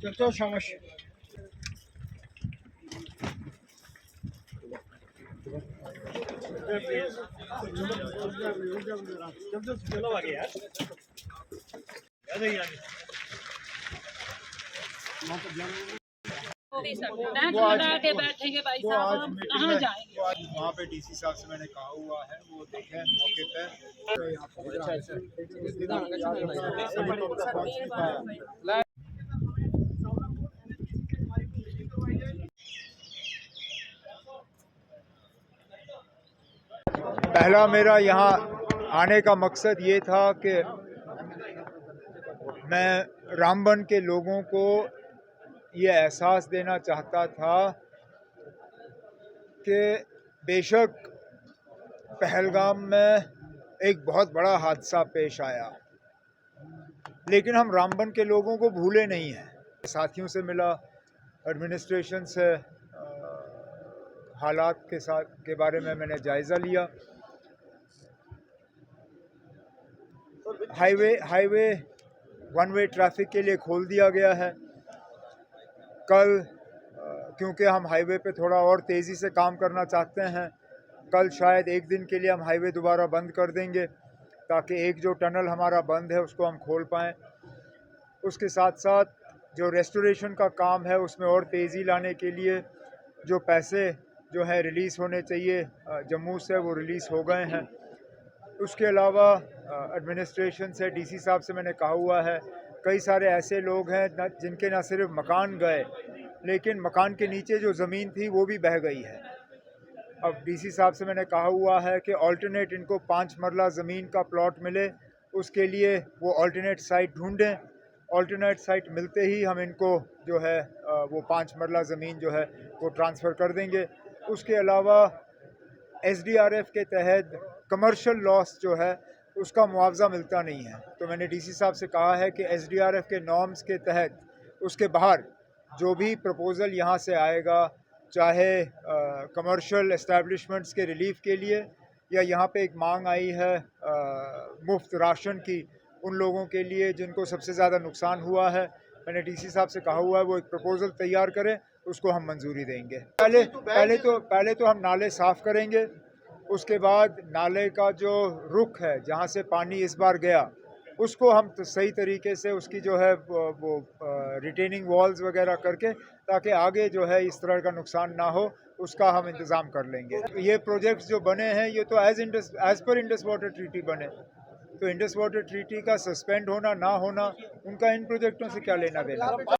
चलो शाबाश। चलो आगे यार। के बैठेंगे भाई साहब, कहाँ जाएंगे? आज वहाँ पे डीसी साहब से मैंने कहा हुआ है, वो देखे मौके पे। पहला मेरा यहाँ आने का मकसद ये था कि मैं रामबन के लोगों को ये एहसास देना चाहता था कि बेशक पहलगाम में एक बहुत बड़ा हादसा पेश आया, लेकिन हम रामबन के लोगों को भूले नहीं हैं। साथियों से मिला, एडमिनिस्ट्रेशन से हालात के बारे में मैंने जायज़ा लिया। हाईवे वन वे ट्रैफिक के लिए खोल दिया गया है। कल क्योंकि हम हाईवे पे थोड़ा और तेज़ी से काम करना चाहते हैं, कल शायद एक दिन के लिए हम हाईवे दोबारा बंद कर देंगे ताकि एक जो टनल हमारा बंद है उसको हम खोल पाएँ। उसके साथ साथ जो रेस्टोरेशन का काम है उसमें और तेज़ी लाने के लिए जो पैसे जो है रिलीज़ होने चाहिए जम्मू से, वो रिलीज़ हो गए हैं। उसके अलावा एडमिनिस्ट्रेशन से, डीसी साहब से मैंने कहा हुआ है, कई सारे ऐसे लोग हैं जिनके न सिर्फ मकान गए, लेकिन मकान के नीचे जो ज़मीन थी वो भी बह गई है। अब डीसी साहब से मैंने कहा हुआ है कि ऑल्टरनेट इनको 5 मरला ज़मीन का प्लॉट मिले, उसके लिए वो ऑल्टरनेट साइट ढूंढें। ऑल्टरनेट साइट मिलते ही हम इनको जो है वो 5 मरला ज़मीन जो है वो ट्रांसफ़र कर देंगे। उसके अलावा SDRF के तहत कमर्शियल लॉस जो है उसका मुआवजा मिलता नहीं है, तो मैंने डीसी साहब से कहा है कि SDRF के नॉर्म्स के तहत उसके बाहर जो भी प्रपोज़ल यहाँ से आएगा, चाहे कमर्शियल एस्टैब्लिशमेंट्स के रिलीफ के लिए या यहाँ पे एक मांग आई है मुफ्त राशन की उन लोगों के लिए जिनको सबसे ज़्यादा नुकसान हुआ है, मैंने डीसी साहब से कहा हुआ है वो एक प्रपोज़ल तैयार करें, उसको हम मंजूरी देंगे। पहले तो हम नाले साफ़ करेंगे, उसके बाद नाले का जो रुख है जहाँ से पानी इस बार गया उसको हम तो सही तरीके से उसकी जो है वो रिटेनिंग वॉल्स वगैरह करके, ताकि आगे जो है इस तरह का नुकसान ना हो, उसका हम इंतज़ाम कर लेंगे। ये प्रोजेक्ट्स जो बने हैं ये तो as per Indus water treaty बने, तो इंडस वाटर ट्रीटी का सस्पेंड होना ना होना उनका इन प्रोजेक्टों से क्या लेना देना।